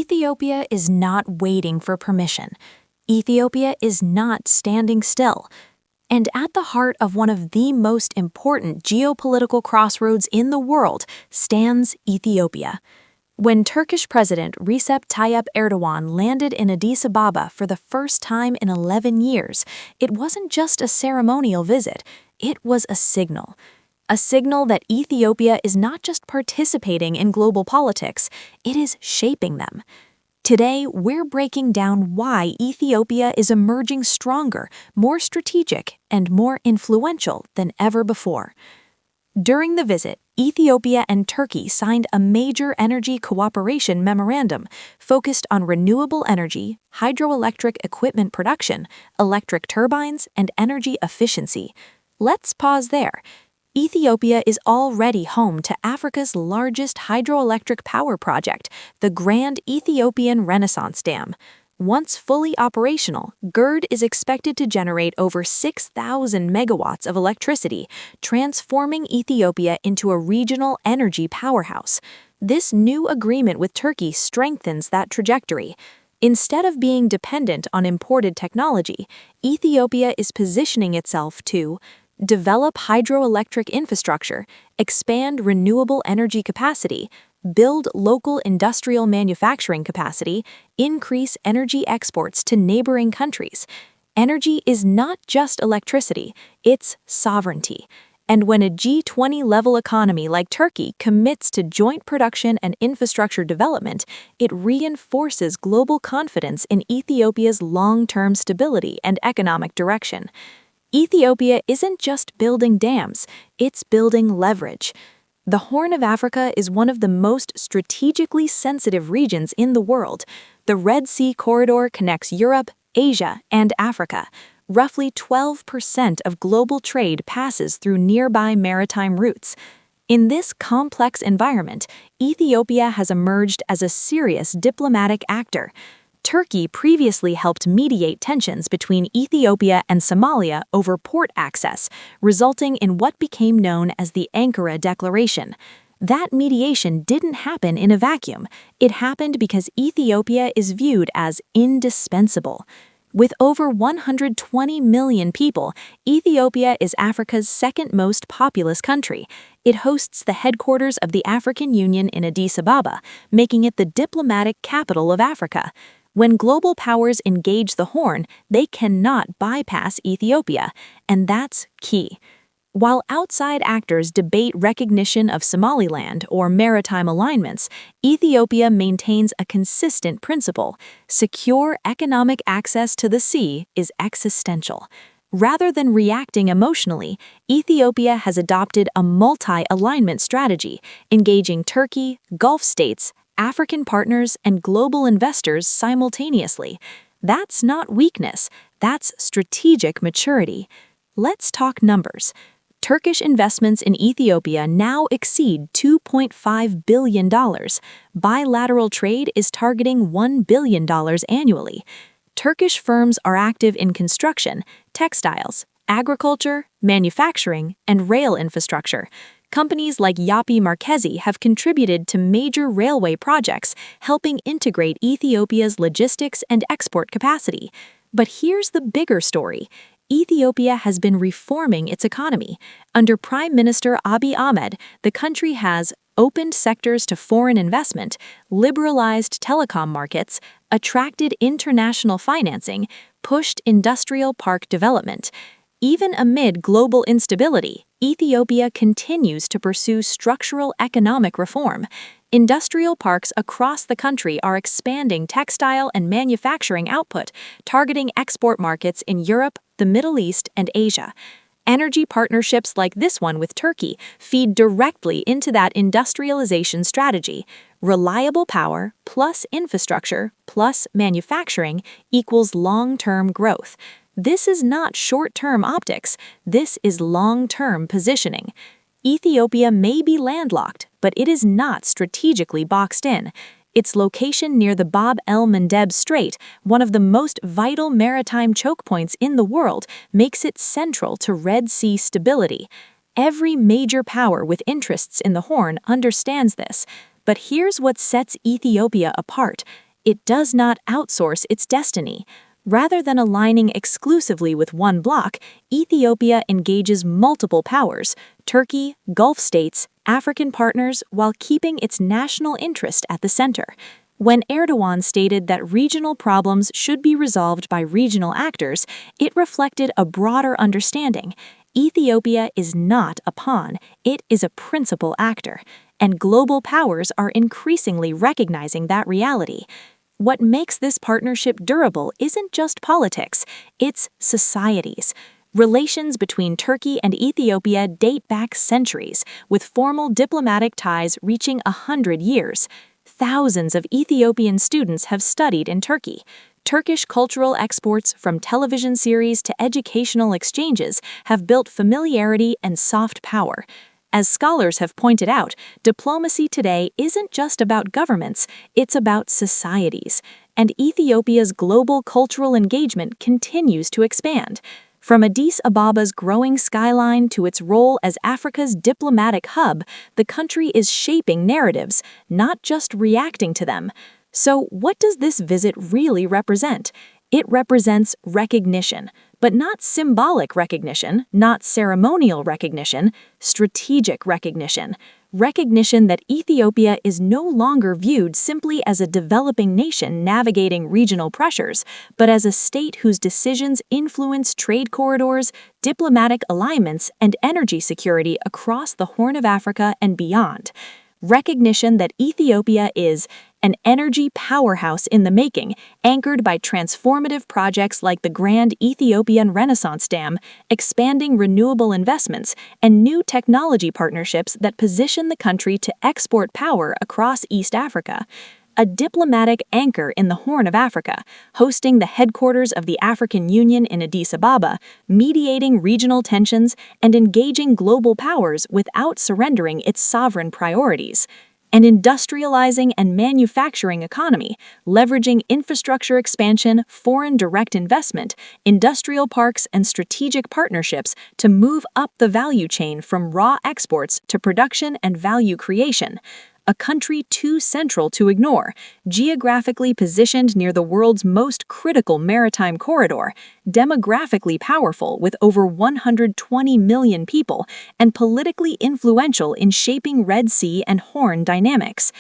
Ethiopia is not waiting for permission. Ethiopia is not standing still. And at the heart of one of the most important geopolitical crossroads in the world stands Ethiopia. When Turkish President Recep Tayyip Erdoğan landed in Addis Ababa for the first time in 11 years, it wasn't just a ceremonial visit, it was a signal. A signal that Ethiopia is not just participating in global politics, it is shaping them. Today, we're breaking down why Ethiopia is emerging stronger, more strategic, and more influential than ever before. During the visit, Ethiopia and Turkey signed a major energy cooperation memorandum focused on renewable energy, hydroelectric equipment production, electric turbines, and energy efficiency. Let's pause there. Ethiopia is already home to Africa's largest hydroelectric power project, the Grand Ethiopian Renaissance Dam. Once fully operational, GERD is expected to generate over 6,000 megawatts of electricity, transforming Ethiopia into a regional energy powerhouse. This new agreement with Turkey strengthens that trajectory. Instead of being dependent on imported technology, Ethiopia is positioning itself to develop hydroelectric infrastructure, expand renewable energy capacity, build local industrial manufacturing capacity, increase energy exports to neighboring countries. Energy is not just electricity, it's sovereignty. And when a G20-level economy like Turkey commits to joint production and infrastructure development, it reinforces global confidence in Ethiopia's long-term stability and economic direction. Ethiopia isn't just building dams, it's building leverage. The Horn of Africa is one of the most strategically sensitive regions in the world. The Red Sea corridor connects Europe, Asia, and Africa. Roughly 12% of global trade passes through nearby maritime routes. In this complex environment, Ethiopia has emerged as a serious diplomatic actor. Turkey previously helped mediate tensions between Ethiopia and Somalia over port access, resulting in what became known as the Ankara Declaration. That mediation didn't happen in a vacuum. It happened because Ethiopia is viewed as indispensable. With over 120 million people, Ethiopia is Africa's second most populous country. It hosts the headquarters of the African Union in Addis Ababa, making it the diplomatic capital of Africa. When global powers engage the Horn, they cannot bypass Ethiopia, and that's key. While outside actors debate recognition of Somaliland or maritime alignments, Ethiopia maintains a consistent principle: secure economic access to the sea is existential. Rather than reacting emotionally, Ethiopia has adopted a multi-alignment strategy, engaging Turkey, Gulf states, African partners, and global investors simultaneously. That's not weakness, that's strategic maturity. Let's talk numbers. Turkish investments in Ethiopia now exceed $2.5 billion. Bilateral trade is targeting $1 billion annually. Turkish firms are active in construction, textiles, agriculture, manufacturing, and rail infrastructure. Companies like Yapı Merkezi have contributed to major railway projects, helping integrate Ethiopia's logistics and export capacity. But here's the bigger story. Ethiopia has been reforming its economy. Under Prime Minister Abiy Ahmed, the country has opened sectors to foreign investment, liberalized telecom markets, attracted international financing, pushed industrial park development. Even amid global instability, Ethiopia continues to pursue structural economic reform. Industrial parks across the country are expanding textile and manufacturing output, targeting export markets in Europe, the Middle East, and Asia. Energy partnerships like this one with Turkey feed directly into that industrialization strategy. Reliable power plus infrastructure plus manufacturing equals long-term growth. This is not short-term optics, this is long-term positioning. Ethiopia may be landlocked, but it is not strategically boxed in. Its location near the Bab el-Mandeb Strait, one of the most vital maritime choke points in the world, makes it central to Red Sea stability. Every major power with interests in the Horn understands this. But here's what sets Ethiopia apart. It does not outsource its destiny. Rather than aligning exclusively with one bloc, Ethiopia engages multiple powers, Turkey, Gulf states, African partners, while keeping its national interest at the center. When Erdoğan stated that regional problems should be resolved by regional actors, it reflected a broader understanding. Ethiopia is not a pawn, it is a principal actor, and global powers are increasingly recognizing that reality. What makes this partnership durable isn't just politics, it's societies. Relations between Turkey and Ethiopia date back centuries, with formal diplomatic ties reaching 100 years. Thousands of Ethiopian students have studied in Turkey. Turkish cultural exports, from television series to educational exchanges, have built familiarity and soft power. As scholars have pointed out, diplomacy today isn't just about governments, it's about societies. And Ethiopia's global cultural engagement continues to expand. From Addis Ababa's growing skyline to its role as Africa's diplomatic hub, the country is shaping narratives, not just reacting to them. So, what does this visit really represent? It represents recognition, but not symbolic recognition, not ceremonial recognition, strategic recognition. Recognition that Ethiopia is no longer viewed simply as a developing nation navigating regional pressures, but as a state whose decisions influence trade corridors, diplomatic alignments, and energy security across the Horn of Africa and beyond. Recognition that Ethiopia is an energy powerhouse in the making, anchored by transformative projects like the Grand Ethiopian Renaissance Dam, expanding renewable investments, and new technology partnerships that position the country to export power across East Africa. A diplomatic anchor in the Horn of Africa, hosting the headquarters of the African Union in Addis Ababa, mediating regional tensions, and engaging global powers without surrendering its sovereign priorities. An industrializing and manufacturing economy, leveraging infrastructure expansion, foreign direct investment, industrial parks, and strategic partnerships to move up the value chain from raw exports to production and value creation. A country too central to ignore, geographically positioned near the world's most critical maritime corridor, demographically powerful with over 120 million people, and politically influential in shaping Red Sea and Horn dynamics.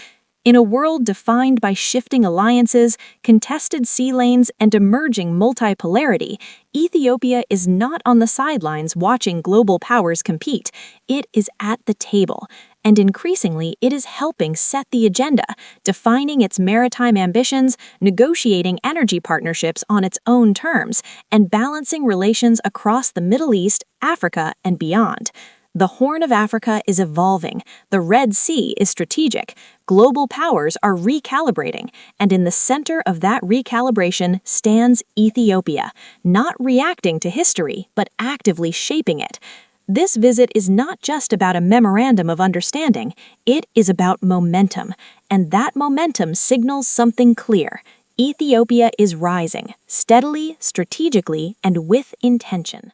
In a world defined by shifting alliances, contested sea lanes, and emerging multipolarity, Ethiopia is not on the sidelines watching global powers compete. It is at the table. And increasingly, it is helping set the agenda, defining its maritime ambitions, negotiating energy partnerships on its own terms, and balancing relations across the Middle East, Africa, and beyond. The Horn of Africa is evolving, the Red Sea is strategic, global powers are recalibrating, and in the center of that recalibration stands Ethiopia, not reacting to history, but actively shaping it. This visit is not just about a memorandum of understanding, it is about momentum, and that momentum signals something clear. Ethiopia is rising, steadily, strategically, and with intention.